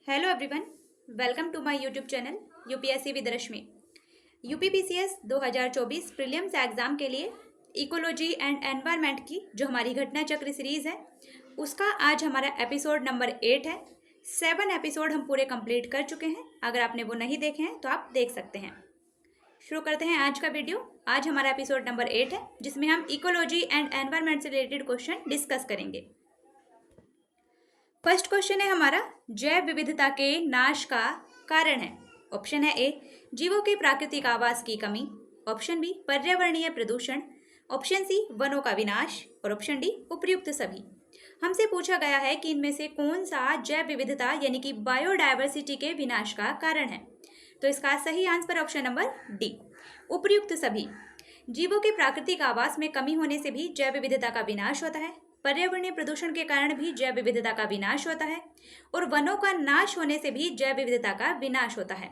Hello everyone, welcome to my YouTube channel UPSC with Rashmi. UPPCS 2024 prelims exam के लिए ecology and environment की जो हमारी घटना चक्र सीरीज़ है उसका आज हमारा एपिसोड नंबर 8 है। 7 एपिसोड हम पूरे कंप्लीट कर चुके हैं। अगर आपने वो नहीं देखे हैं तो आप देख सकते हैं। शुरू करते हैं आज का वीडियो। आज हमारा एपिसोड नंबर 8 है जिसमें हम इकोलॉजी एंड एनवायरनमेंट से रिलेटेड क्वेश्चन डिस्कस करेंगे। फर्स्ट क्वेश्चन है हमारा, जैव विविधता के नाश का कारण है। ऑप्शन है ए, जीवों के प्राकृतिक आवास की कमी। ऑप्शन बी, पर्यावरणीय प्रदूषण। ऑप्शन सी, वनों का विनाश। और ऑप्शन डी, उपर्युक्त सभी। हमसे पूछा गया है कि इनमें से कौन सा जैव विविधता यानी कि बायोडायवर्सिटी के विनाश का कारण है। तो इसका सही आंसर ऑप्शन नंबर डी, उपर्युक्त सभी। जीवों के प्राकृतिक आवास में कमी होने से भी जैव विविधता का विनाश होता है। पर्यावरणीय प्रदूषण के कारण भी जैव विविधता का विनाश होता है और वनों का नाश होने से भी जैव विविधता का विनाश होता है।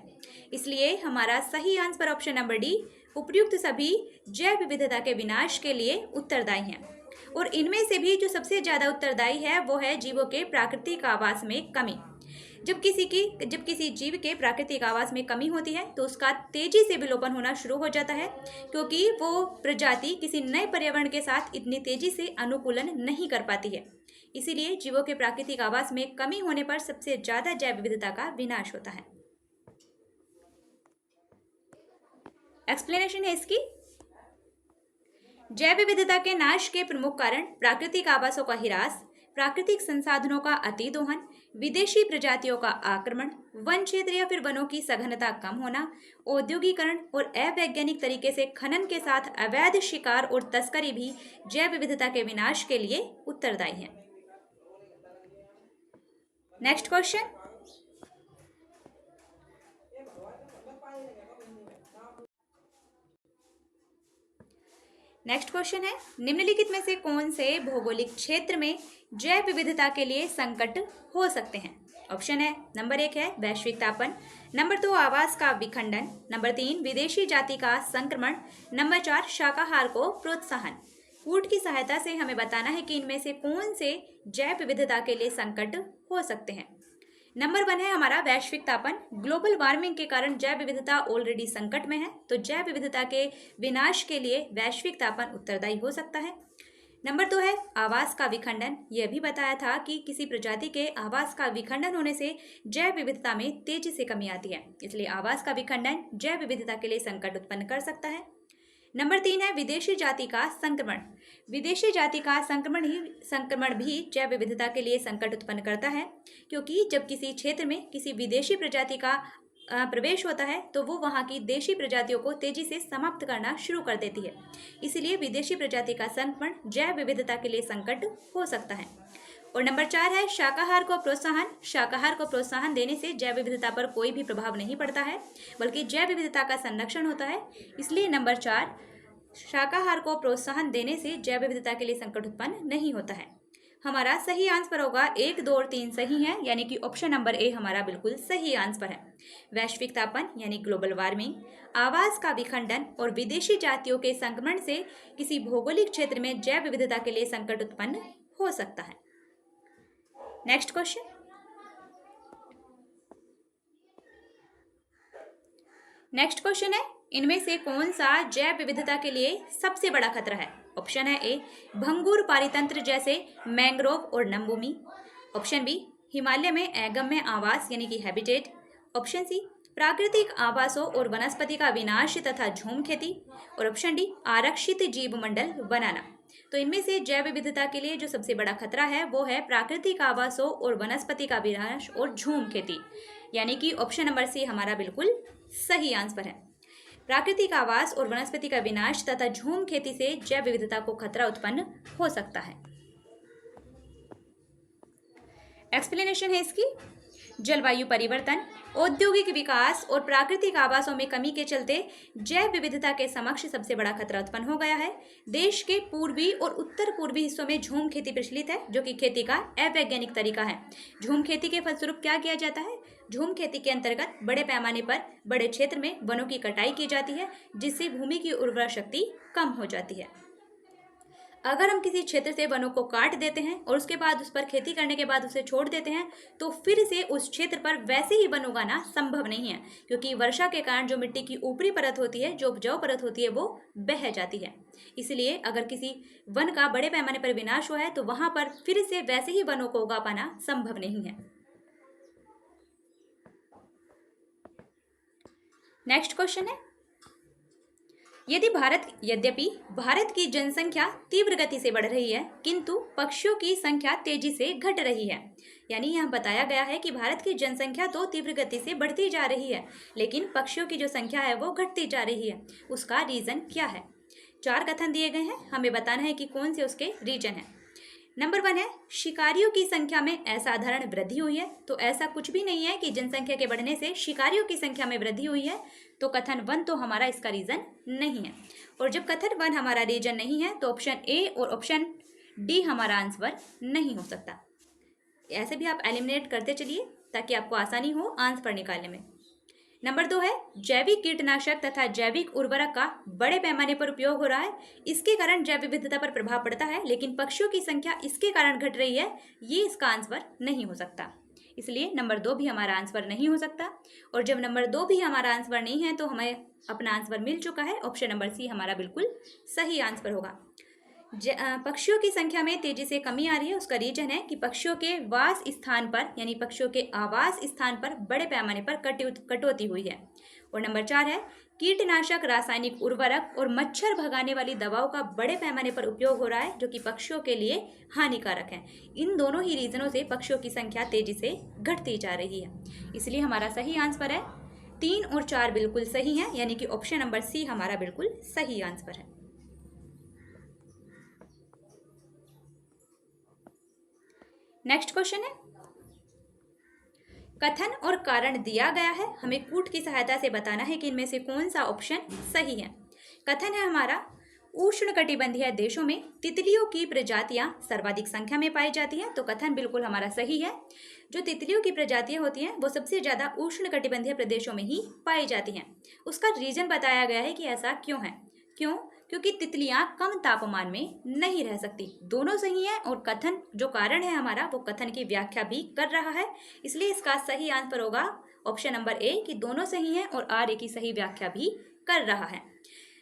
इसलिए हमारा सही आंसर ऑप्शन नंबर डी, उपर्युक्त सभी जैव विविधता के विनाश के लिए उत्तरदायी हैं। और इनमें से भी जो सबसे ज्यादा उत्तरदायी है वो है जीवों के प्राकृतिक आवास में कमी। जब किसी जीव के प्राकृतिक आवास में कमी होती है तो उसका तेजी से विलोपन होना शुरू हो जाता है, क्योंकि वो प्रजाति किसी नए पर्यावरण के साथ इतनी तेजी से अनुकूलन नहीं कर पाती है। इसीलिए जीवों के प्राकृतिक आवास में कमी होने पर सबसे ज्यादा जैव विविधता का विनाश होता है। एक्सप्लेनेशन है इसकी। जैव विविधता के नाश के प्रमुख कारण प्राकृतिक आवासों का ह्रास, प्राकृतिक संसाधनों का अतिदोहन, विदेशी प्रजातियों का आक्रमण, वन क्षेत्र या फिर वनों की सघनता कम होना, औद्योगिकरण और अवैज्ञानिक तरीके से खनन के साथ अवैध शिकार और तस्करी भी जैव विविधता के विनाश के लिए उत्तरदायी है। Next question. नेक्स्ट क्वेश्चन है, निम्नलिखित में से कौन से भौगोलिक क्षेत्र में जैव विविधता के लिए संकट हो सकते हैं। ऑप्शन है, नंबर 1 है वैश्विक तापन, नंबर 2 आवास का विखंडन, नंबर 3 विदेशी जाति का संक्रमण, नंबर 4 शाकाहार को प्रोत्साहन। कूट की सहायता से हमें बताना है कि इनमें से कौन से जैव विविधता के लिए संकट हो सकते हैं। नंबर 1 है हमारा वैश्विक तापन। ग्लोबल वार्मिंग के कारण जैव विविधता ऑलरेडी संकट में है, तो जैव विविधता के विनाश के लिए वैश्विक तापन उत्तरदायी हो सकता है। नंबर 2 है आवास का विखंडन। यह भी बताया था कि किसी प्रजाति के आवास का विखंडन होने से जैव विविधता में तेजी से कमी आती है, इसलिए आवास का विखंडन जैव विविधता के लिए संकट उत्पन्न कर सकता है। नंबर 3 है विदेशी जाति का संक्रमण। विदेशी जाति का संक्रमण भी जैव विविधता के लिए संकट उत्पन्न करता है, क्योंकि जब किसी क्षेत्र में किसी विदेशी प्रजाति का प्रवेश होता है तो वो वहाँ की देशी प्रजातियों को तेजी से समाप्त करना शुरू कर देती है। इसलिए विदेशी प्रजाति का संक्रमण जैव विविधता के लिए संकट हो सकता है। और नंबर 4 है शाकाहार को प्रोत्साहन। शाकाहार को प्रोत्साहन देने से जैव विविधता पर कोई भी प्रभाव नहीं पड़ता है, बल्कि जैव विविधता का संरक्षण होता है। इसलिए नंबर 4, शाकाहार को प्रोत्साहन देने से जैव विविधता के लिए संकट उत्पन्न नहीं होता है। हमारा सही आंसर होगा 1, 2 और 3 सही है, यानी कि ऑप्शन नंबर ए हमारा बिल्कुल सही आंसर है। वैश्विक तापन यानी ग्लोबल वार्मिंग, आवास का विखंडन और विदेशी जातियों के संक्रमण से किसी भौगोलिक क्षेत्र में जैव विविधता के लिए संकट उत्पन्न हो सकता है। Next question. नेक्स्ट क्वेश्चन है, इनमें से कौन सा जैव विविधता के लिए सबसे बड़ा खतरा है। ऑप्शन है ए, भंगुर पारितंत्र जैसे मैंग्रोव और नमभूमि। ऑप्शन बी, हिमालय में अगम्य आवास यानी कि हैबिटेट। ऑप्शन सी, प्राकृतिक आवासों और वनस्पति का विनाश तथा झूम खेती। और ऑप्शन डी, आरक्षित जीव मंडल बनाना। तो इनमें से जैव विविधता के लिए जो सबसे बड़ा खतरा है वो है प्राकृतिक आवासों और वनस्पति का विनाश और झूम खेती, यानी कि ऑप्शन नंबर सी हमारा बिल्कुल सही आंसर है। प्राकृतिक आवास और वनस्पति का विनाश तथा झूम खेती से जैव विविधता को खतरा उत्पन्न हो सकता है। एक्सप्लेनेशन है इसकी। जलवायु परिवर्तन, औद्योगिक विकास और प्राकृतिक आवासों में कमी के चलते जैव विविधता के समक्ष सबसे बड़ा खतरा उत्पन्न हो गया है। देश के पूर्वी और उत्तर पूर्वी हिस्सों में झूम खेती प्रचलित है, जो कि खेती का अवैज्ञानिक तरीका है। झूम खेती के फलस्वरूप क्या किया जाता है, झूम खेती के अंतर्गत बड़े पैमाने पर बड़े क्षेत्र में वनों की कटाई की जाती है, जिससे भूमि की उर्वरा शक्ति कम हो जाती है। अगर हम किसी क्षेत्र से वनों को काट देते हैं और उसके बाद उस पर खेती करने के बाद उसे छोड़ देते हैं तो फिर से उस क्षेत्र पर वैसे ही वन उगाना संभव नहीं है, क्योंकि वर्षा के कारण जो मिट्टी की ऊपरी परत होती है, जो उपजाऊ परत होती है, वो बह जाती है। इसलिए अगर किसी वन का बड़े पैमाने पर विनाश हुआ है तो वहां पर फिर से वैसे ही वनों को उगा पाना संभव नहीं है। नेक्स्ट क्वेश्चन है, यद्यपि भारत की जनसंख्या तीव्र गति से बढ़ रही है किंतु पक्षियों की संख्या तेजी से घट रही है। यानी यह बताया गया है कि भारत की जनसंख्या तो तीव्र गति से बढ़ती जा रही है लेकिन पक्षियों की जो संख्या है वो घटती जा रही है। उसका रीजन क्या है? 4 कथन दिए गए हैं, हमें बताना है कि कौन से उसके रीजन है। नंबर 1 है, शिकारियों की संख्या में असाधारण वृद्धि हुई है। तो ऐसा कुछ भी नहीं है कि जनसंख्या के बढ़ने से शिकारियों की संख्या में वृद्धि हुई है, तो कथन 1 तो हमारा इसका रीजन नहीं है। और जब कथन 1 हमारा रीजन नहीं है तो ऑप्शन ए और ऑप्शन डी हमारा आंसर नहीं हो सकता। ऐसे भी आप एलिमिनेट करते चलिए ताकि आपको आसानी हो आंसर निकालने में। नंबर 2 है, जैविक कीटनाशक तथा जैविक उर्वरक का बड़े पैमाने पर उपयोग हो रहा है, इसके कारण जैव विविधता पर प्रभाव पड़ता है लेकिन पक्षियों की संख्या इसके कारण घट रही है, ये इसका आंसर नहीं हो सकता। इसलिए नंबर 2 भी हमारा आंसर नहीं हो सकता। और जब नंबर 2 भी हमारा आंसर नहीं है तो हमें अपना आंसर मिल चुका है, ऑप्शन नंबर सी हमारा बिल्कुल सही आंसर होगा। पक्षियों की संख्या में तेजी से कमी आ रही है, उसका रीजन है कि पक्षियों के वास स्थान पर यानी पक्षियों के आवास स्थान पर बड़े पैमाने पर कटौती हुई है। और नंबर 4 है, कीटनाशक, रासायनिक उर्वरक और मच्छर भगाने वाली दवाओं का बड़े पैमाने पर उपयोग हो रहा है जो कि पक्षियों के लिए हानिकारक है। इन दोनों ही रीजनों से पक्षियों की संख्या तेजी से घटती जा रही है। इसलिए हमारा सही आंसर है 3 और 4 बिल्कुल सही है, यानी कि ऑप्शन नंबर सी हमारा बिल्कुल सही आंसर है। नेक्स्ट क्वेश्चन है, कथन और कारण दिया गया है, हमें कूट की सहायता से बताना है कि इनमें से कौन सा ऑप्शन सही है। कथन है हमारा, उष्णकटिबंधीय देशों में तितलियों की प्रजातियां सर्वाधिक संख्या में पाई जाती हैं। तो कथन बिल्कुल हमारा सही है। जो तितलियों की प्रजातियां होती हैं वो सबसे ज़्यादा उष्णकटिबंधीय प्रदेशों में ही पाई जाती हैं। उसका रीजन बताया गया है कि ऐसा क्यों है। क्योंकि तितलियां कम तापमान में नहीं रह सकती। दोनों सही है और कथन जो कारण है हमारा वो कथन की व्याख्या भी कर रहा है, इसलिए इसका सही आंसर होगा ऑप्शन नंबर ए कि दोनों सही हैं और आर ए की सही व्याख्या भी कर रहा है।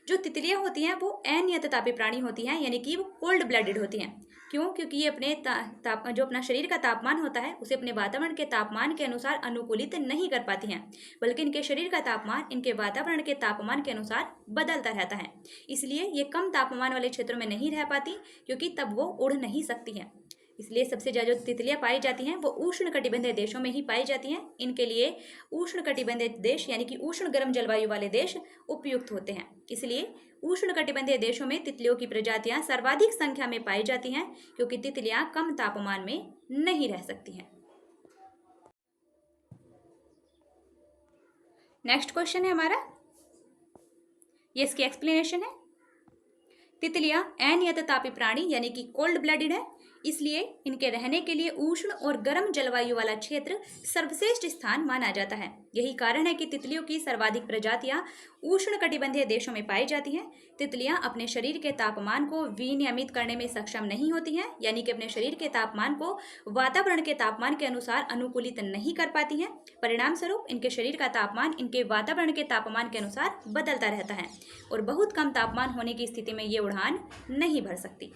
जो तितलियां होती हैं वो अनियत तापी प्राणी होती हैं, यानी कि वो कोल्ड ब्लडेड होती हैं। क्योंकि ये अपने जो अपना शरीर का तापमान होता है उसे अपने वातावरण के तापमान के अनुसार अनुकूलित नहीं कर पाती हैं, बल्कि इनके शरीर का तापमान इनके वातावरण के तापमान के अनुसार बदलता रहता है। इसलिए ये कम तापमान वाले क्षेत्रों में नहीं रह पाती, क्योंकि तब वो उड़ नहीं सकती हैं। इसलिए सबसे ज़्यादा जो तितलियां पाई जाती हैं वो उष्णकटिबंधीय देशों में ही पाई जाती हैं। इनके लिए उष्णकटिबंधीय देश यानी कि उष्ण गर्म जलवायु वाले देश उपयुक्त होते हैं। इसलिए उष्णकटिबंधीय देशों में तितलियों की प्रजातियां सर्वाधिक संख्या में पाई जाती हैं, क्योंकि तितलियां कम तापमान में नहीं रह सकती हैं। नेक्स्ट क्वेश्चन है हमारा, ये इसकी एक्सप्लेनेशन है। तितलियां अनियत तापी प्राणी यानी कि कोल्ड ब्लडेड है, इसलिए इनके रहने के लिए उष्ण और गर्म जलवायु वाला क्षेत्र सर्वश्रेष्ठ स्थान माना जाता है। यही कारण है कि तितलियों की सर्वाधिक प्रजातियां उष्णकटिबंधीय देशों में पाई जाती हैं। तितलियां अपने शरीर के तापमान को विनियमित करने में सक्षम नहीं होती हैं, यानी कि अपने शरीर के तापमान को वातावरण के तापमान के अनुसार अनुकूलित नहीं कर पाती हैं। परिणाम स्वरूप इनके शरीर का तापमान इनके वातावरण के तापमान के अनुसार बदलता रहता है और बहुत कम तापमान होने की स्थिति में ये उड़ान नहीं भर सकती।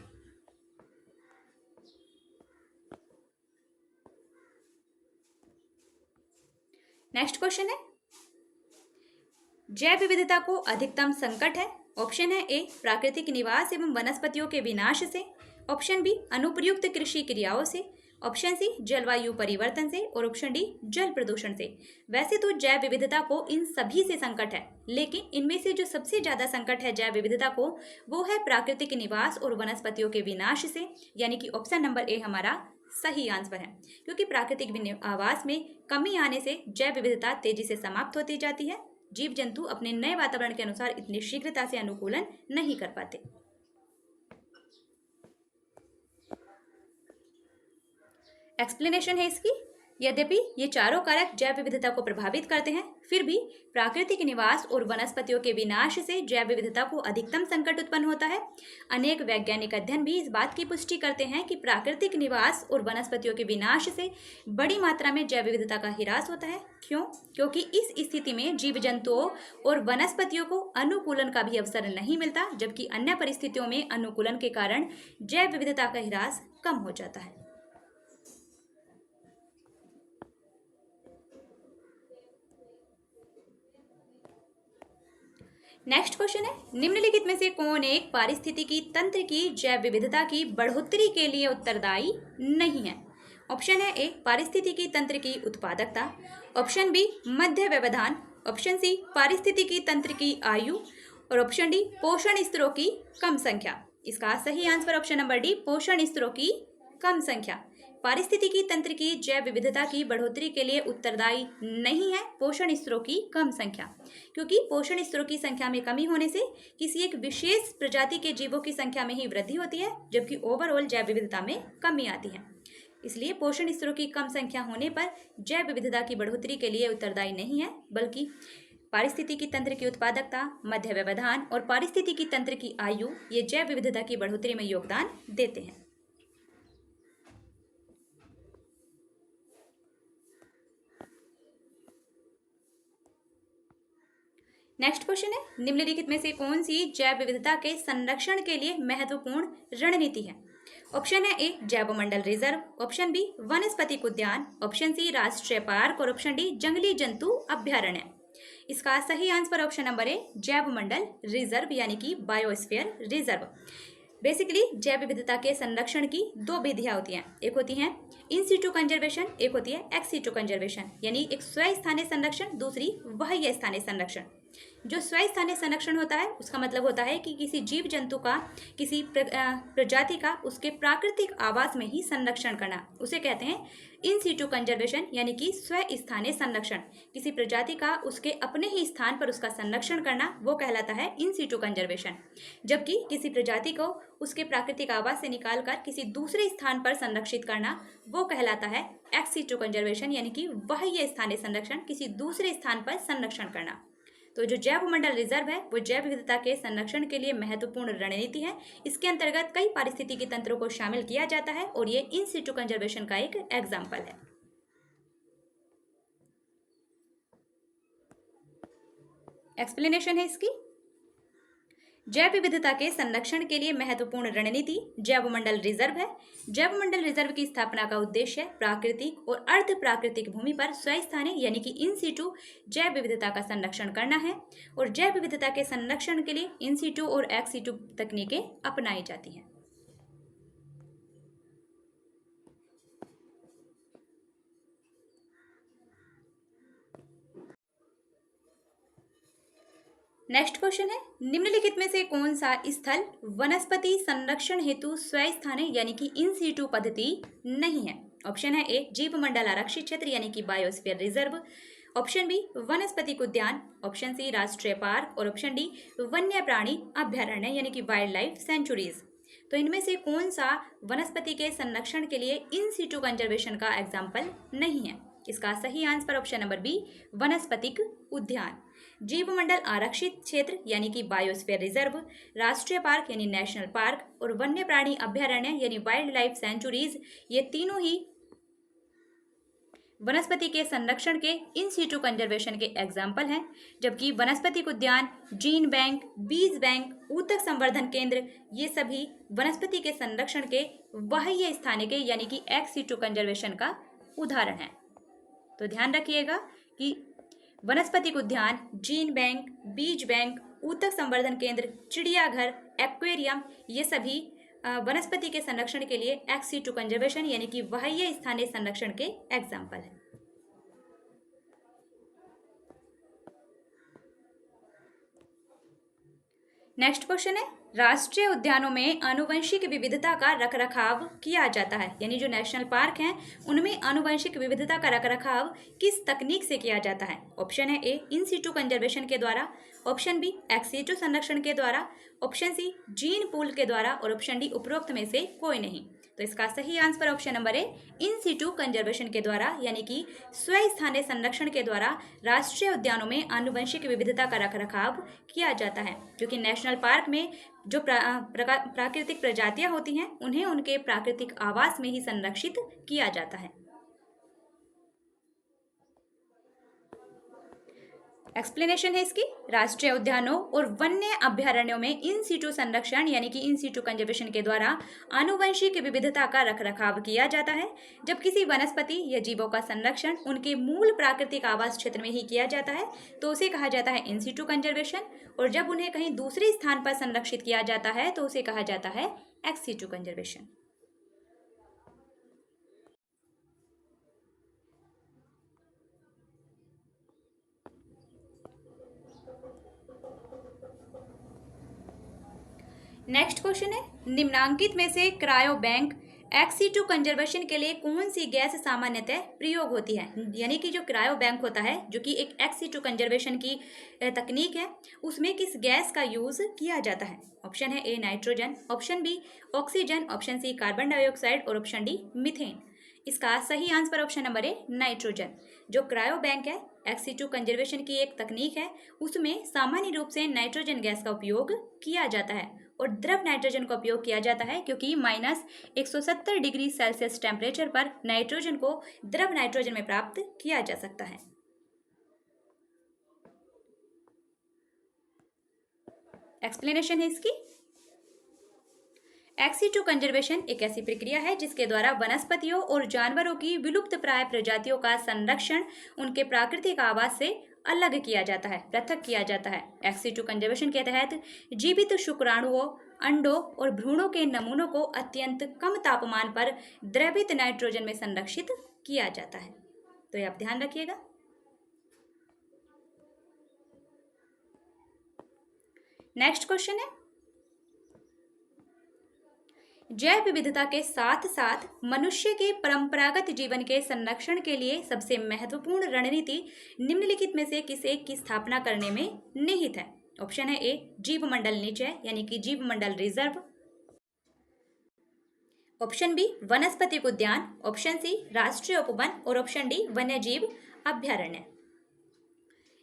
नेक्स्ट क्वेश्चन है, जैव विविधता को अधिकतम संकट है। ऑप्शन है ए, प्राकृतिक निवास एवं वनस्पतियों के विनाश से। ऑप्शन बी, अनुप्रयुक्त कृषि क्रियाओं से। ऑप्शन सी, जलवायु परिवर्तन से। और ऑप्शन डी, जल प्रदूषण से। वैसे तो जैव विविधता को इन सभी से संकट है, लेकिन इनमें से जो सबसे ज्यादा संकट है जैव विविधता को वो है प्राकृतिक निवास और वनस्पतियों के विनाश से, यानी कि ऑप्शन नंबर ए हमारा सही आंसर है। क्योंकि प्राकृतिक आवास में कमी आने से जैव विविधता तेजी से समाप्त होती जाती है। जीव जंतु अपने नए वातावरण के अनुसार इतनी शीघ्रता से अनुकूलन नहीं कर पाते। एक्सप्लेनेशन है इसकी, यद्यपि ये चारों कारक जैव विविधता को प्रभावित करते हैं, फिर भी प्राकृतिक निवास और वनस्पतियों के विनाश से जैव विविधता को अधिकतम संकट उत्पन्न होता है। अनेक वैज्ञानिक अध्ययन भी इस बात की पुष्टि करते हैं कि प्राकृतिक निवास और वनस्पतियों के विनाश से बड़ी मात्रा में जैव विविधता का ह्रास होता है। क्यों? क्योंकि इस स्थिति में जीव जंतुओं और वनस्पतियों को अनुकूलन का भी अवसर नहीं मिलता, जबकि अन्य परिस्थितियों में अनुकूलन के कारण जैव विविधता का ह्रास कम हो जाता है। नेक्स्ट क्वेश्चन है, निम्नलिखित में से कौन एक पारिस्थितिकी तंत्र की जैव विविधता की बढ़ोतरी के लिए उत्तरदायी नहीं है? ऑप्शन है ए पारिस्थितिकी तंत्र की उत्पादकता, ऑप्शन बी मध्य व्यवधान, ऑप्शन सी पारिस्थितिकी तंत्र की आयु और ऑप्शन डी पोषण स्तरों की कम संख्या। इसका सही आंसर ऑप्शन नंबर डी पोषण स्तरों की कम संख्या। पारिस्थितिकी तंत्र की जैव विविधता की बढ़ोतरी के लिए उत्तरदायी नहीं है पोषण स्तरों की कम संख्या, क्योंकि पोषण स्तरों की संख्या में कमी होने से किसी एक विशेष प्रजाति के जीवों की संख्या में ही वृद्धि होती है, जबकि ओवरऑल जैव विविधता में कमी आती है। इसलिए पोषण स्तरों की कम संख्या होने पर जैव विविधता की बढ़ोतरी के लिए उत्तरदायी नहीं है, बल्कि पारिस्थितिकी तंत्र की उत्पादकता, मध्य व्यवधान और पारिस्थितिकी तंत्र की आयु ये जैव विविधता की बढ़ोतरी में योगदान देते हैं। नेक्स्ट क्वेश्चन है, निम्नलिखित में से कौन सी जैव विविधता के संरक्षण के लिए महत्वपूर्ण रणनीति है? ऑप्शन है ए जैवमंडल रिजर्व, ऑप्शन बी वनस्पतिक उद्यान, ऑप्शन सी राष्ट्रीय पार्क और ऑप्शन डी जंगली जंतु अभ्यारण्य। इसका सही आंसर ऑप्शन नंबर ए जैवमंडल रिजर्व यानी कि बायोस्फीयर रिजर्व। बेसिकली जैव विविधता के संरक्षण की दो विधियां होती हैं, एक होती है इन सिटू कंजर्वेशन, एक होती है एक्स सिटू कंजर्वेशन, यानी एक स्वस्थानीय संरक्षण, दूसरी बाह्य स्थानीय संरक्षण। जो स्वस्थानीय संरक्षण होता है उसका मतलब होता है कि किसी जीव जंतु का, किसी प्रजाति का उसके प्राकृतिक आवास में ही संरक्षण करना, उसे कहते हैं इन सिटू कंजर्वेशन यानी कि स्वस्थानीय संरक्षण। किसी प्रजाति का उसके अपने ही स्थान पर उसका संरक्षण करना वो कहलाता है इन सिटू कंजर्वेशन, जबकि किसी प्रजाति को उसके प्राकृतिक आवास से निकालकर किसी दूसरे स्थान पर संरक्षित करना वो कहलाता है एक्स सिटू कंजर्वेशन यानी कि बाह्य स्थानीय संरक्षण, किसी दूसरे स्थान पर संरक्षण करना। तो जो जैवमंडल रिजर्व है वो जैव विविधता के संरक्षण के लिए महत्वपूर्ण रणनीति है। इसके अंतर्गत कई पारिस्थितिकी तंत्रों को शामिल किया जाता है और ये इन सिटू कंजर्वेशन का एक एग्जाम्पल है। एक्सप्लेनेशन है इसकी। जैव विविधता के संरक्षण के लिए महत्वपूर्ण रणनीति जैवमंडल रिजर्व है। जैवमंडल रिजर्व की स्थापना का उद्देश्य प्राकृतिक और अर्ध प्राकृतिक भूमि पर स्वस्थानीय यानी कि इन सिटू जैव विविधता का संरक्षण करना है और जैव विविधता के संरक्षण के लिए इन सिटू और एक्स सिटू तकनीकें अपनाई जाती हैं। नेक्स्ट क्वेश्चन है, निम्नलिखित में से कौन सा स्थल वनस्पति संरक्षण हेतु स्वस्थानीय यानी कि इन सिटू पद्धति नहीं है? ऑप्शन है ए जीवमंडल आरक्षित क्षेत्र यानी कि बायोस्फीयर रिजर्व, ऑप्शन बी वनस्पतिक उद्यान, ऑप्शन सी राष्ट्रीय पार्क और ऑप्शन डी वन्य प्राणी अभ्यारण्य यानी कि वाइल्ड लाइफ सेंचुरीज। तो इनमें से कौन सा वनस्पति के संरक्षण के लिए इन सिटू कंजर्वेशन का एग्जाम्पल नहीं है? इसका सही आंसर ऑप्शन नंबर बी वनस्पतिक उद्यान। जीवमंडल आरक्षित क्षेत्र यानी कि बायोस्फीयर रिजर्व, राष्ट्रीय पार्क यानी नेशनल पार्क और वन्य प्राणी अभ्यारण्य यानी वाइल्ड लाइफ सेंचुरीज, ये तीनों ही वनस्पति के संरक्षण के इन सिटू कंजर्वेशन के एग्जाम्पल हैं, जबकि वनस्पतिक उद्यान, जीन बैंक, बीज बैंक, ऊतक संवर्धन केंद्र ये सभी वनस्पति के संरक्षण के बाह्य स्थानीय के यानी कि एक्स सिटू कंजर्वेशन का उदाहरण है। तो ध्यान रखिएगा कि वनस्पतिक उद्यान, जीन बैंक, बीज बैंक, ऊतक संवर्धन केंद्र, चिड़ियाघर, एक्वेरियम ये सभी वनस्पति के संरक्षण के लिए एक्स सिटू कंजर्वेशन यानी कि बाह्य स्थानीय संरक्षण के एग्जाम्पल है। नेक्स्ट क्वेश्चन है, राष्ट्रीय उद्यानों में आनुवंशिक विविधता का रखरखाव किया जाता है, यानी जो नेशनल पार्क हैं उनमें आनुवंशिक विविधता का रखरखाव किस तकनीक से किया जाता है? ऑप्शन है ए इन सिटू कंजर्वेशन के द्वारा, ऑप्शन बी एक्स सिटू संरक्षण के द्वारा, ऑप्शन सी जीन पूल के द्वारा और ऑप्शन डी उपरोक्त में से कोई नहीं। तो इसका सही answer option number A, in situ conservation के द्वारा यानी कि स्वस्थानीय संरक्षण के द्वारा राष्ट्रीय उद्यानों में आनुवंशिक विविधता का रखरखाव किया जाता है, क्योंकि नेशनल पार्क में जो प्राकृतिक प्रजातियां होती हैं उन्हें उनके प्राकृतिक आवास में ही संरक्षित किया जाता है। एक्सप्लेनेशन है इसकी, राष्ट्रीय उद्यानों और वन्य अभ्यारण्यों में इन सीटू संरक्षण यानी कि इन सीटू कंजर्वेशन के द्वारा आनुवंशिक विविधता का रखरखाव किया जाता है। जब किसी वनस्पति या जीवों का संरक्षण उनके मूल प्राकृतिक आवास क्षेत्र में ही किया जाता है तो उसे कहा जाता है इन सीटू कंजर्वेशन, और जब उन्हें कहीं दूसरे स्थान पर संरक्षित किया जाता है तो उसे कहा जाता है ex situ conservation. Next question है, निम्नांकित में से क्रायो बैंक एक्स-सीटू कंजर्वेशन के लिए कौन सी गैस सामान्यतः प्रयोग होती है? यानी कि जो क्रायो बैंक होता है जो कि एक एक्स-सीटू कंजर्वेशन की तकनीक है, उसमें किस गैस का यूज किया जाता है? ऑप्शन है A nitrogen, option B oxygen, option C carbon dioxide और ऑप्शन डी मीथेन। इसका सही answer option number A nitrogen. जो क्रायो बैंक है एक्स-सीटू कंजर्वेशन की एक तकनीक है, उसमें सामान्य रूप से नाइट्रोजन गैस का उपयोग किया जाता है और द्रव नाइट्रोजन का उपयोग किया जाता है, क्योंकि -170 डिग्री सेल्सियस टेम्परेचर पर नाइट्रोजन को द्रव नाइट्रोजन में प्राप्त किया जा सकता है। एक्सप्लेनेशन है इसकी, एक्स-सीटू कंजर्वेशन एक ऐसी प्रक्रिया है जिसके द्वारा वनस्पतियों और जानवरों की विलुप्त प्राय प्रजातियों का संरक्षण उनके प्राकृतिक आवास से अलग किया जाता है, पृथक किया जाता है। एक्स-सीटू कंजर्वेशन के तहत जीवित शुक्राणुओं, अंडों और भ्रूणों के नमूनों को अत्यंत कम तापमान पर द्रवित नाइट्रोजन में संरक्षित किया जाता है। तो ये आप ध्यान रखिएगा। नेक्स्ट क्वेश्चन है, जैव विविधता के साथ साथ मनुष्य के परंपरागत जीवन के संरक्षण के लिए सबसे महत्वपूर्ण रणनीति निम्नलिखित में से किस एक की स्थापना करने में निहित है? ऑप्शन है ए जीव मंडल निचय यानी कि जीव मंडल रिजर्व, ऑप्शन बी वनस्पतिक उद्यान, ऑप्शन सी राष्ट्रीय उपवन और ऑप्शन डी वन्यजीव अभ्यारण्य।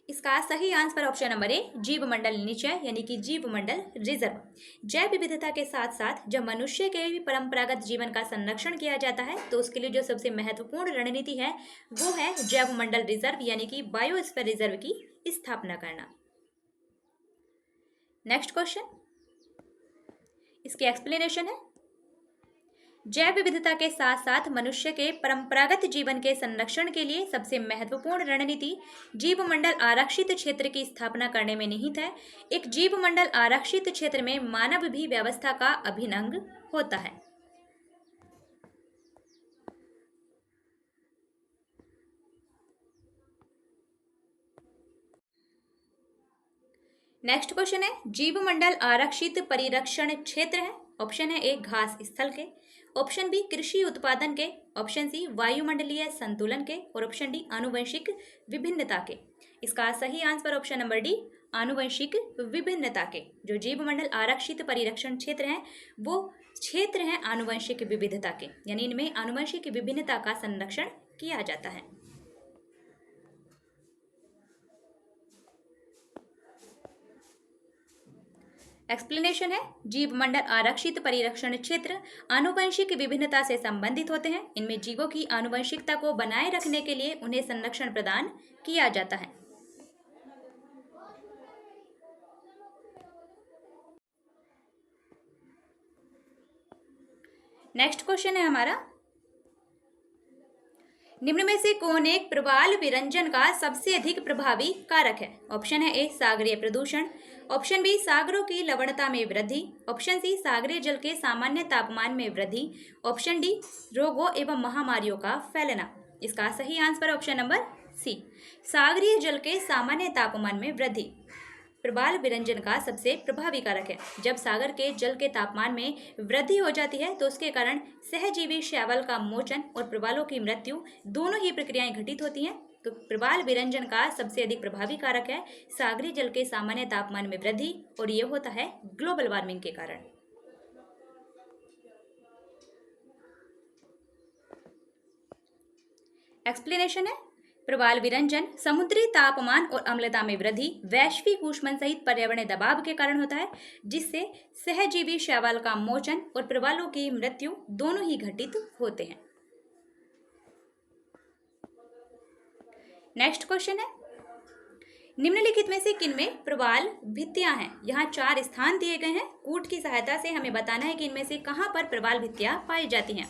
इसका सही आंसर ऑप्शन नंबर ए जीव मंडल निचय यानी कि जीव मंडल रिजर्व। जैव विविधता के साथ साथ जब मनुष्य के भी परंपरागत जीवन का संरक्षण किया जाता है तो उसके लिए जो सबसे महत्वपूर्ण रणनीति है वो है जैव मंडल रिजर्व यानी कि बायोस्फीयर रिजर्व की स्थापना करना। नेक्स्ट क्वेश्चन, इसकी एक्सप्लेनेशन है, जैव विविधता के साथ साथ मनुष्य के परंपरागत जीवन के संरक्षण के लिए सबसे महत्वपूर्ण रणनीति जीव मंडल आरक्षित क्षेत्र की स्थापना करने में निहित है। एक जीव मंडल आरक्षित क्षेत्र में मानव भी व्यवस्था का अभिन्न अंग होता है। नेक्स्ट क्वेश्चन है, जीव मंडल आरक्षित परिरक्षण क्षेत्र है। ऑप्शन है ए घास स्थल के, ऑप्शन बी कृषि उत्पादन के, ऑप्शन सी वायुमंडलीय संतुलन के और ऑप्शन डी आनुवंशिक विभिन्नता के। इसका सही आंसर ऑप्शन नंबर डी आनुवंशिक विभिन्नता के। जो जीव मंडल आरक्षित परिरक्षण क्षेत्र हैं वो क्षेत्र हैं आनुवंशिक विविधता के, यानी इनमें आनुवंशिक विभिन्नता का संरक्षण किया जाता है। एक्सप्लेनेशन है, जीव मंडल आरक्षित परिरक्षण क्षेत्र आनुवंशिक विभिन्नता से संबंधित होते हैं। इनमें जीवों की आनुवंशिकता को बनाए रखने के लिए उन्हें संरक्षण प्रदान किया जाता है। नेक्स्ट क्वेश्चन है हमारा, निम्न में से कौन एक प्रवाल विरंजन का सबसे अधिक प्रभावी कारक है? ऑप्शन है ए सागरीय प्रदूषण, ऑप्शन बी सागरों की लवणता में वृद्धि, ऑप्शन सी सागरीय जल के सामान्य तापमान में वृद्धि, ऑप्शन डी रोगों एवं महामारियों का फैलना। इसका सही आंसर ऑप्शन नंबर सी सागरीय जल के सामान्य तापमान में वृद्धि प्रवाल विरंजन का सबसे प्रभावी कारक है। जब सागर के जल के तापमान में वृद्धि हो जाती है तो उसके कारण सहजीवी शैवाल का मोचन और प्रवालों की मृत्यु दोनों ही प्रक्रियाएं घटित होती हैं। तो प्रवाल विरंजन का सबसे अधिक प्रभावी कारक है सागरीय जल के सामान्य तापमान में वृद्धि, और ये होता है ग्लोबल वार्मिंग के कारण। एक्सप्लेनेशन है, प्रवाल विरंजन समुद्री तापमान और अम्लता में वृद्धि, वैश्विक ऊष्मन सहित पर्यावरणीय दबाव के कारण होता है, जिससे सहजीवी शैवाल का मोचन और प्रवालों की मृत्यु दोनों ही घटित होते हैं। नेक्स्ट क्वेश्चन है, निम्नलिखित में से किनमें प्रवाल भित्तियां हैं? यहाँ 4 स्थान दिए गए हैं। कूट की सहायता से हमें बताना है कि इनमें से कहाँ पर प्रवाल भित्तियां पाई जाती हैं।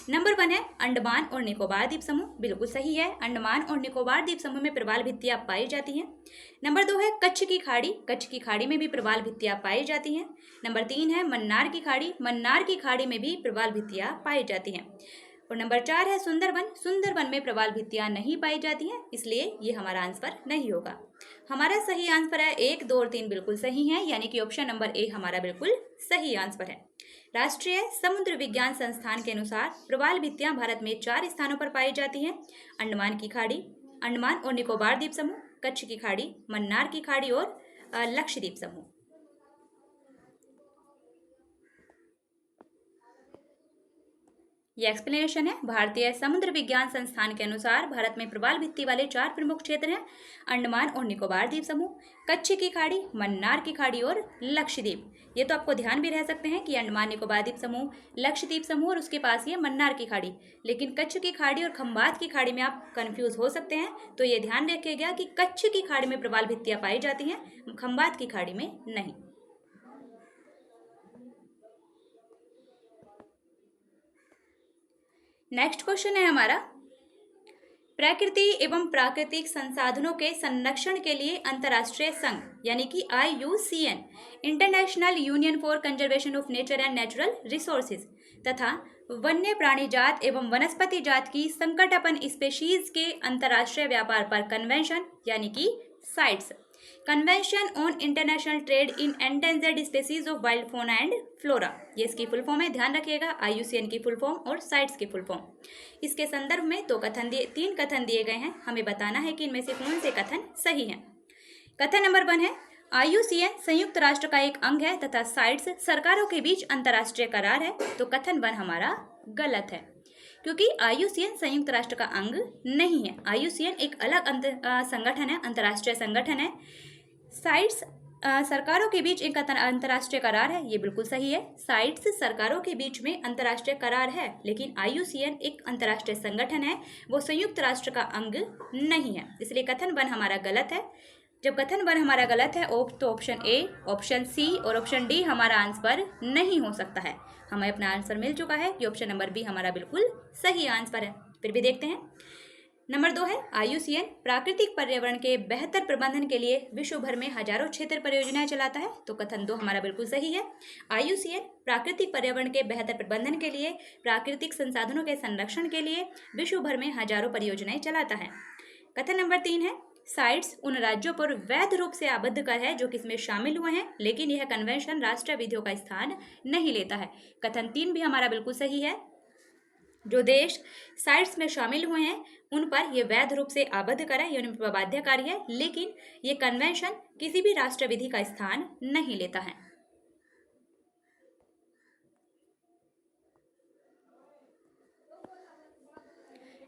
नंबर 1 है अंडमान और निकोबार द्वीप समूह, बिल्कुल सही है, अंडमान और निकोबार द्वीप समूह में प्रवाल भित्तियां पाई जाती हैं। नंबर 2 है कच्छ की खाड़ी, कच्छ की खाड़ी में भी प्रवाल भित्तियां पाई जाती हैं। नंबर 3 है मन्नार की खाड़ी, मन्नार की खाड़ी में भी प्रवाल भित्तियां पाई जाती हैं। और नंबर 4 है सुंदरवन, सुंदरवन में प्रवाल भित्तियां नहीं पाई जाती हैं, इसलिए ये हमारा आंसर नहीं होगा। हमारा सही आंसर है 1, 2 और 3 बिल्कुल सही है, यानी कि ऑप्शन नंबर ए हमारा बिल्कुल सही आंसर है। राष्ट्रीय समुद्र विज्ञान संस्थान के अनुसार प्रवाल भित्तियां भारत में 4 स्थानों पर पाई जाती हैं, अंडमान की खाड़ी, अंडमान और निकोबार द्वीप समूह, कच्छ की खाड़ी, मन्नार की खाड़ी और लक्षद्वीप समूह। ये एक्सप्लेनेशन है, भारतीय समुद्र विज्ञान संस्थान के अनुसार भारत में प्रवाल भित्ति वाले 4 प्रमुख क्षेत्र हैं, अंडमान और निकोबार द्वीप समूह, कच्छ की खाड़ी, मन्नार की खाड़ी और लक्षद्वीप। ये तो आपको ध्यान भी रह सकते हैं कि अंडमान निकोबार द्वीप समूह, लक्षद्वीप समूह और उसके पास ये मन्नार की खाड़ी, लेकिन कच्छ की खाड़ी और खंबात की खाड़ी में आप कंफ्यूज हो सकते हैं, तो ये ध्यान रखिएगा कि कच्छ की खाड़ी में प्रवाल भित्तियां पाई जाती हैं, खंबात की खाड़ी में नहीं। नेक्स्ट क्वेश्चन है हमारा, प्रकृति एवं प्राकृतिक संसाधनों के संरक्षण के लिए अंतर्राष्ट्रीय संघ यानी कि IUCN international union for conservation of nature and natural resources तथा वन्य प्राणी जात एवं वनस्पति जात की संकटापन्न स्पेशीज के अंतर्राष्ट्रीय व्यापार पर कन्वेंशन यानी कि sites, convention on international trade in endangered species of wild fauna and flora, ये इसकी फुल फॉर्म है, ध्यान रखिएगा, IUCN की फुल फॉर्म और साइट्स की फुल फॉर्म। इसके संदर्भ में 3 कथन दिए गए हैं, हमें बताना है कि इनमें से कौन से कथन सही हैं। कथन नंबर 1 है, IUCN संयुक्त राष्ट्र का एक अंग है तथा साइट्स सरकारों के बीच अंतर्राष्ट्रीय करार है, तो कथन 1 हमारा गलत है, क्योंकि IUCN संयुक्त राष्ट्र का अंग नहीं है। IUCN एक अलग संगठन है, अंतर्राष्ट्रीय संगठन है। साइट्स सरकारों के बीच एक अंतर्राष्ट्रीय करार है, ये बिल्कुल सही है, साइट्स सरकारों के बीच में अंतर्राष्ट्रीय करार है, लेकिन IUCN एक अंतर्राष्ट्रीय संगठन है, वो संयुक्त राष्ट्र का अंग नहीं है, इसलिए कथन 1 हमारा गलत है। जब कथन 1 हमारा गलत है तो ऑप्शन ए, ऑप्शन सी और ऑप्शन डी हमारा आंसर नहीं हो सकता है। हमें अपना आंसर मिल चुका है कि ऑप्शन नंबर बी हमारा बिल्कुल सही आंसर है। फिर भी देखते हैं। नंबर 2 है, IUCN प्राकृतिक पर्यावरण के बेहतर प्रबंधन के लिए विश्व भर में हजारों क्षेत्र परियोजनाएं चलाता है, तो कथन 2 हमारा बिल्कुल सही है। IUCN प्राकृतिक पर्यावरण के बेहतर प्रबंधन के लिए, प्राकृतिक संसाधनों के संरक्षण के लिए विश्व भर में हजारों परियोजनाएं चलाता है। कथन नंबर 3 है, साइट्स उन राज्यों पर वैध रूप से आबद्ध कर है जो कि इसमें शामिल हुए हैं, लेकिन यह कन्वेंशन राष्ट्रीय विधियों का स्थान नहीं लेता है। कथन 3 भी हमारा बिल्कुल सही है, जो देश साइट्स में शामिल हुए हैं उन पर यह वैध रूप से आबद्ध कर है, यह बाध्यकारी है, लेकिन ये कन्वेंशन किसी भी राष्ट्रीय विधि का स्थान नहीं लेता है।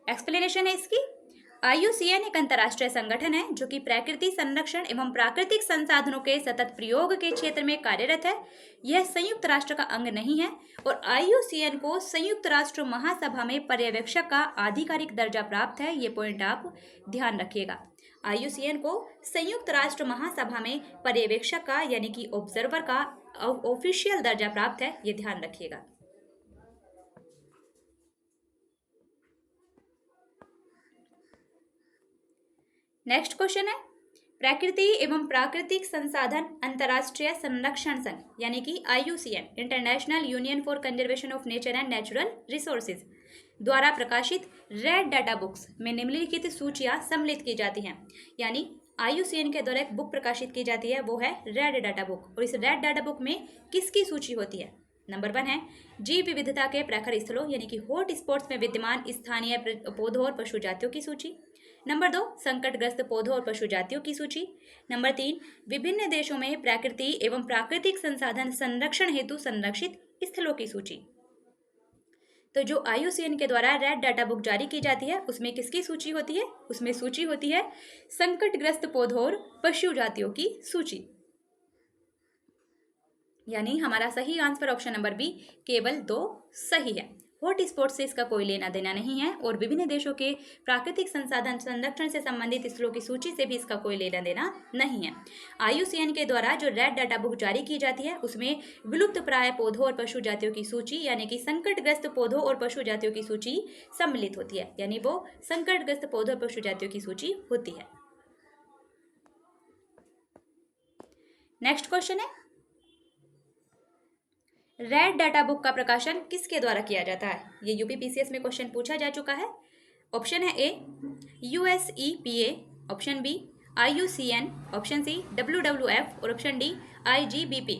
एक्सप्लेनेशन है इसकी, IUCN एक अंतर्राष्ट्रीय संगठन है जो कि प्रकृति संरक्षण एवं प्राकृतिक संसाधनों के सतत प्रयोग के क्षेत्र में कार्यरत है। यह संयुक्त राष्ट्र का अंग नहीं है और IUCN को संयुक्त राष्ट्र महासभा में पर्यवेक्षक का आधिकारिक दर्जा प्राप्त है, ये पॉइंट आप ध्यान रखिएगा। IUCN को संयुक्त राष्ट्र महासभा में पर्यवेक्षक का यानी कि ऑब्जर्वर का ऑफिशियल दर्जा प्राप्त है, ये ध्यान रखिएगा। नेक्स्ट क्वेश्चन है, प्रकृति एवं प्राकृतिक संसाधन अंतर्राष्ट्रीय संरक्षण संघ यानी कि IUCN international union for conservation of nature and natural resources द्वारा प्रकाशित रेड डाटा बुक्स में निम्नलिखित सूचियां सम्मिलित की जाती हैं। यानी IUCN के द्वारा एक बुक प्रकाशित की जाती है, वो है रेड डाटा बुक, और इस रेड डाटा बुक में किसकी सूची होती है? नंबर 1 है जीव विविधता के प्रखर स्थलों यानी कि हॉट स्पॉट्स में विद्यमान स्थानीय पौधों और पशु जातियों की सूची। नंबर 2 संकटग्रस्त पौधों और पशु जातियों की सूची। नंबर 3 विभिन्न देशों में प्रकृति एवं प्राकृतिक संसाधन संरक्षण हेतु संरक्षित स्थलों की सूची। तो जो IUCN के द्वारा रेड डाटा बुक जारी की जाती है उसमें किसकी सूची होती है? उसमें सूची होती है संकटग्रस्त पौधों और पशु जातियों की सूची। यानी हमारा सही आंसर ऑप्शन नंबर बी, केवल 2 सही है। हॉट स्पॉट से इसका कोई लेना देना नहीं है और विभिन्न देशों के प्राकृतिक संसाधन संरक्षण से संबंधित स्थलों की सूची से भी इसका कोई लेना देना नहीं है। IUCN के द्वारा जो रेड डाटा बुक जारी की जाती है उसमें विलुप्त प्राय पौधों और पशु जातियों की सूची यानी कि संकटग्रस्त पौधों और पशु जातियों की सूची सम्मिलित होती है, यानी वो संकटग्रस्त पौधों और पशु जातियों की सूची होती है। नेक्स्ट क्वेश्चन है, रेड डाटा बुक का प्रकाशन किसके द्वारा किया जाता है? ये UPPCS में क्वेश्चन पूछा जा चुका है। ऑप्शन है A USEPA, option B IUCN, option C WWF और ऑप्शन डी IGBP।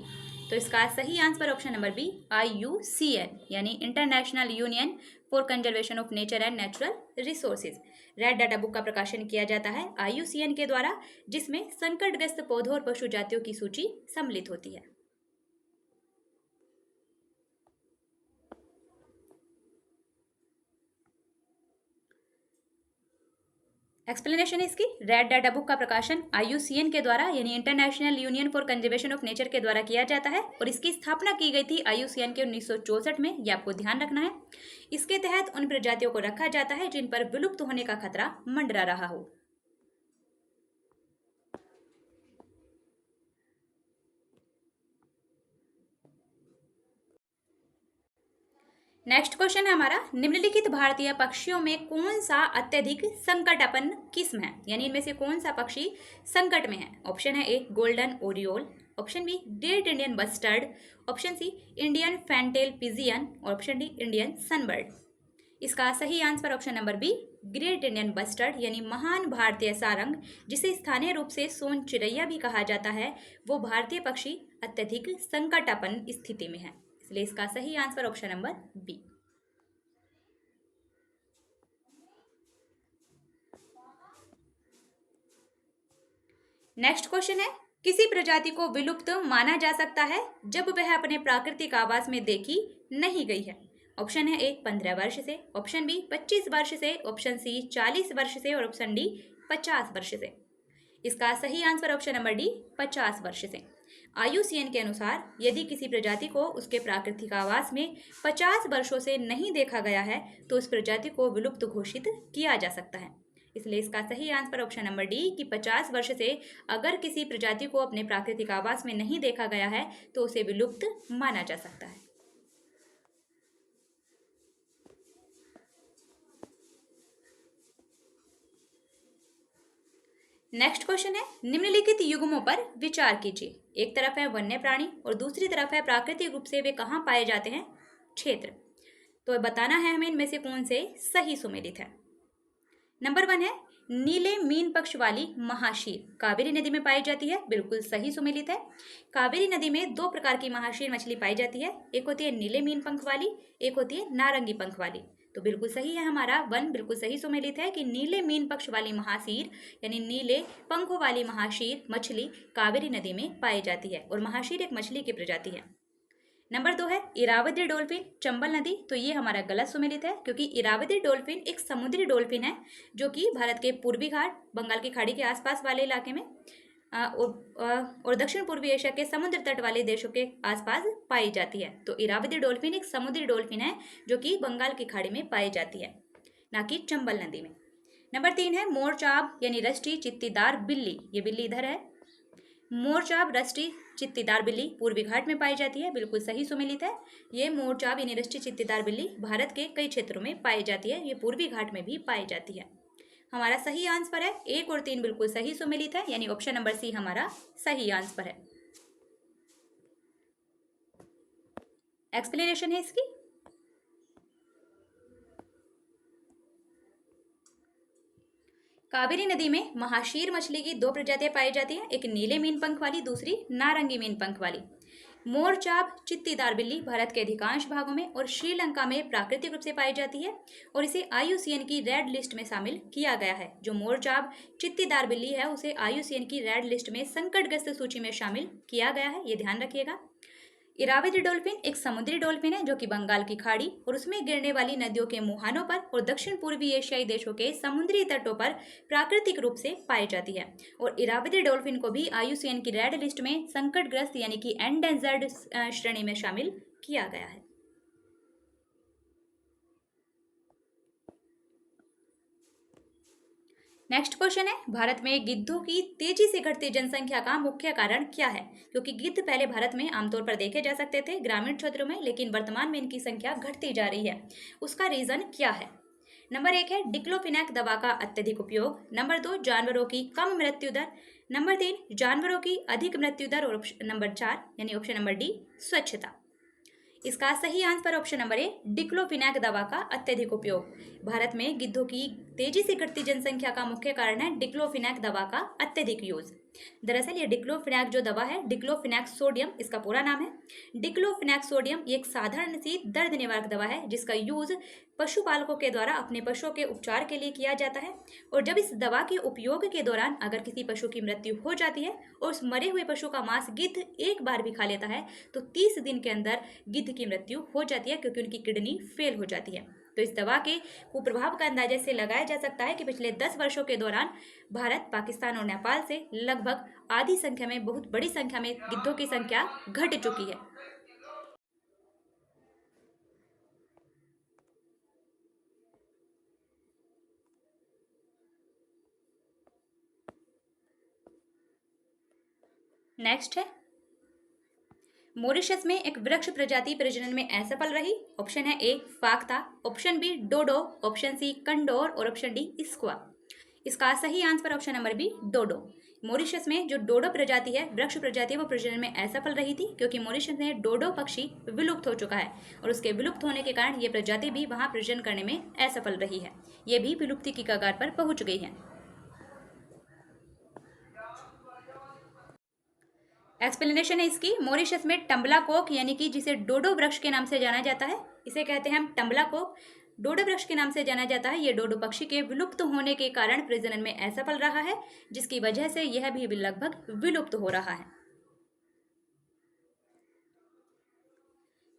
तो इसका सही answer option number B IUCN यानी international union for conservation of nature and natural resources. Red data book का प्रकाशन किया जाता है IUCN के द्वारा, जिसमें संकटग्रस्त पौधों और पशु जातियों की सूची सम्मिलित होती है। एक्सप्लेनेशन है इसकी, रेड डाटा बुक का प्रकाशन IUCN के द्वारा यानी international union for conservation of nature के द्वारा किया जाता है और इसकी स्थापना की गई थी IUCN के 1964 में। ये आपको ध्यान रखना है। इसके तहत उन प्रजातियों को रखा जाता है जिन पर विलुप्त होने का खतरा मंडरा रहा हो। नेक्स्ट क्वेश्चन है हमारा, निम्नलिखित भारतीय पक्षियों में कौन सा अत्यधिक संकटापन्न किस्म है? यानी इनमें से कौन सा पक्षी संकट में है? ऑप्शन है A golden oriole, option B great Indian bustard, option C Indian fantail pigeon और ऑप्शन डी इंडियन सनबर्ड। इसका सही answer option number B great Indian bustard यानी महान भारतीय सारंग, जिसे स्थानीय रूप से सोन चिड़ैया भी कहा जाता है, वो भारतीय पक्षी अत्यधिक संकटापन्न स्थिति में है, इसलिए इसका सही answer option number B. Next question है, किसी प्रजाति को विलुप्त माना जा सकता है जब वह अपने प्राकृतिक आवास में देखी नहीं गई है? ऑप्शन है ए 15 वर्ष से, ऑप्शन बी 25 वर्ष से, ऑप्शन सी 40 वर्ष से और ऑप्शन डी 50 वर्ष से। इसका सही आंसर ऑप्शन नंबर डी 50 वर्ष से। IUCN के अनुसार यदि किसी प्रजाति को उसके प्राकृतिक आवास में 50 वर्षों से नहीं देखा गया है तो उस प्रजाति को विलुप्त घोषित किया जा सकता है, इसलिए इसका सही आंसर ऑप्शन नंबर डी कि 50 वर्ष से अगर किसी प्रजाति को अपने प्राकृतिक आवास में नहीं देखा गया है तो उसे विलुप्त माना जा सकता है। नेक्स्ट क्वेश्चन है, निम्नलिखित युग्मों पर विचार कीजिए। एक तरफ है वन्य प्राणी और दूसरी तरफ है प्राकृतिक रूप से वे कहाँ पाए जाते हैं क्षेत्र। तो बताना है हमें इनमें से कौन से सही सुमेलित है। नंबर 1 है नीले मीन पक्ष वाली महाशीर, कावेरी नदी में पाई जाती है, बिल्कुल सही सुमेलित है। कावेरी नदी में 2 प्रकार की महाशीर मछली पाई जाती है, एक होती है नीले मीन पंख वाली, एक होती है नारंगी पंख वाली। तो बिल्कुल सही है हमारा 1 बिल्कुल सही सुमेलित है कि नीले मीन पक्ष वाली महाशीर यानी नीले पंखों वाली महाशीर मछली कावेरी नदी में पाई जाती है और महाशीर एक मछली की प्रजाति है। नंबर 2 है इरावदी डॉल्फिन चंबल नदी, तो ये हमारा गलत सुमेलित है क्योंकि इरावदी डॉल्फिन एक समुद्री डॉल्फिन है जो कि भारत के पूर्वी घाट बंगाल की खाड़ी के आसपास वाले इलाके में और दक्षिण पूर्वी एशिया के समुद्र तट वाले देशों के आसपास पाई जाती है। तो इरावदी डॉल्फिन एक समुद्री डॉल्फिन है जो कि बंगाल की खाड़ी में पाई जाती है, ना कि चंबल नदी में। नंबर 3 है मोरचाब यानी रस्टी चित्तीदार बिल्ली, ये बिल्ली इधर है। मोरचाब रस्टी चित्तीदार बिल्ली पूर्वी घाट में पाई जाती है, बिल्कुल सही सुमेलित है। ये मोरचाब यानी रस्टी चित्तीदार बिल्ली भारत के कई क्षेत्रों में पाई जाती है, ये पूर्वी घाट में भी पाई जाती है। हमारा सही आंसर है 1 और 3 बिल्कुल सही सुमेलित है, यानी ऑप्शन नंबर सी हमारा सही आंसर है। एक्सप्लेनेशन है इसकी, कावेरी नदी में महाशीर मछली की 2 प्रजातियां पाई जाती हैं, एक नीले मीन पंख वाली, दूसरी नारंगी मीन पंख वाली। मोरचाब चित्तीदार बिल्ली भारत के अधिकांश भागों में और श्रीलंका में प्राकृतिक रूप से पाई जाती है और इसे IUCN की रेड लिस्ट में शामिल किया गया है। जो मोरचाब चित्तीदार बिल्ली है उसे IUCN की रेड लिस्ट में संकटग्रस्त सूची में शामिल किया गया है, ये ध्यान रखिएगा। इरावदी डॉल्फिन एक समुद्री डॉल्फिन है जो कि बंगाल की खाड़ी और उसमें गिरने वाली नदियों के मुहानों पर और दक्षिण पूर्वी एशियाई देशों के समुद्री तटों पर प्राकृतिक रूप से पाई जाती है। और इरावदी डॉल्फिन को भी IUCN की रेड लिस्ट में संकटग्रस्त यानी कि एंडेंजर्ड श्रेणी में शामिल किया गया है। नेक्स्ट क्वेश्चन है, भारत में गिद्धों की तेजी से घटती जनसंख्या का मुख्य कारण क्या है? क्योंकि गिद्ध पहले भारत में आमतौर पर देखे जा सकते थे ग्रामीण क्षेत्रों में, लेकिन वर्तमान में इनकी संख्या घटती जा रही है। उसका रीजन क्या है? नंबर 1 है डिक्लोफिनेक दवा का अत्यधिक उपयोग। नंबर 2 जानवरों की कम मृत्यु दर। नंबर 3 जानवरों की अधिक मृत्यु दर। और नंबर 4 यानी ऑप्शन नंबर डी स्वच्छता। इसका सही आंसर ऑप्शन नंबर ए डिक्लोफिनेक दवा का अत्यधिक उपयोग। भारत में गिद्धों की तेजी से घटती जनसंख्या का मुख्य कारण है डिक्लोफिनेक दवा का अत्यधिक यूज। दरअसल ये डिक्लोफिनेक जो दवा है, डिक्लोफिनेक सोडियम इसका पूरा नाम है। डिक्लोफिनेक सोडियम ये एक साधारण सी दर्द निवारक दवा है जिसका यूज पशुपालकों के द्वारा अपने पशुओं के उपचार के लिए किया जाता है। और जब इस दवा के उपयोग के दौरान अगर किसी पशु की मृत्यु हो जाती है और उस मरे हुए पशु का मांस गिद्ध एक बार भी खा लेता है तो 30 दिन के अंदर गिद्ध की मृत्यु हो जाती है, क्योंकि उनकी किडनी फेल हो जाती है। तो इस दवा के कुप्रभाव का अंदाजे से लगाया जा सकता है कि पिछले 10 वर्षों के दौरान भारत, पाकिस्तान और नेपाल से लगभग आधी संख्या में, बहुत बड़ी संख्या में गिद्धों की संख्या घट चुकी है। नेक्स्ट है, मॉरिशस में एक वृक्ष प्रजाति प्रजनन में असफल रही। ऑप्शन है ए फाख्ता, option B dodo, option C condor और ऑप्शन डी स्क्वा। इसका सही answer option number B dodo. Mauritius में जो डोडो प्रजाति है, वृक्ष प्रजाति है, वो प्रजनन में असफल रही थी क्योंकि मॉरिशस में डोडो पक्षी विलुप्त हो चुका है और उसके विलुप्त होने के कारण ये प्रजाति भी वहां प्रजनन करने में असफल रही है। ये भी विलुप्ति की कगार पर पहुंच गई है। एक्सप्लेनेशन है इसकी, मॉरिशस में टम्बला कोक यानी कि जिसे डोडो वृक्ष के नाम से जाना जाता है, इसे कहते हैं हम टम्बला कोक, डोडो वृक्ष के नाम से जाना जाता है। ये डोडो पक्षी के विलुप्त होने के कारण प्रजनन में असफल रहा है, जिसकी वजह से यह भी लगभग विलुप्त हो रहा है।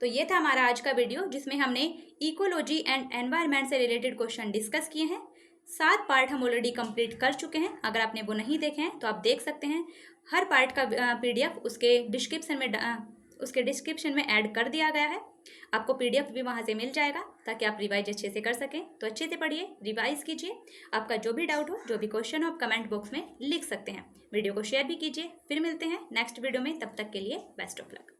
तो ये था हमारा आज का वीडियो जिसमें हमने इकोलॉजी एंड एनवायरनमेंट से रिलेटेड क्वेश्चन डिस्कस किए हैं। 7 पार्ट हम ऑलरेडी कंप्लीट कर चुके हैं। अगर आपने वो नहीं देखे हैं तो आप देख सकते हैं। हर पार्ट का PDF उसके डिस्क्रिप्शन में ऐड कर दिया गया है। आपको PDF भी वहाँ से मिल जाएगा ताकि आप रिवाइज अच्छे से कर सकें। तो अच्छे से पढ़िए, रिवाइज कीजिए। आपका जो भी डाउट हो, जो भी क्वेश्चन हो, आप कमेंट बॉक्स में लिख सकते हैं। वीडियो को शेयर भी कीजिए। फिर मिलते हैं नेक्स्ट वीडियो में, तब तक के लिए बेस्ट ऑफ लक।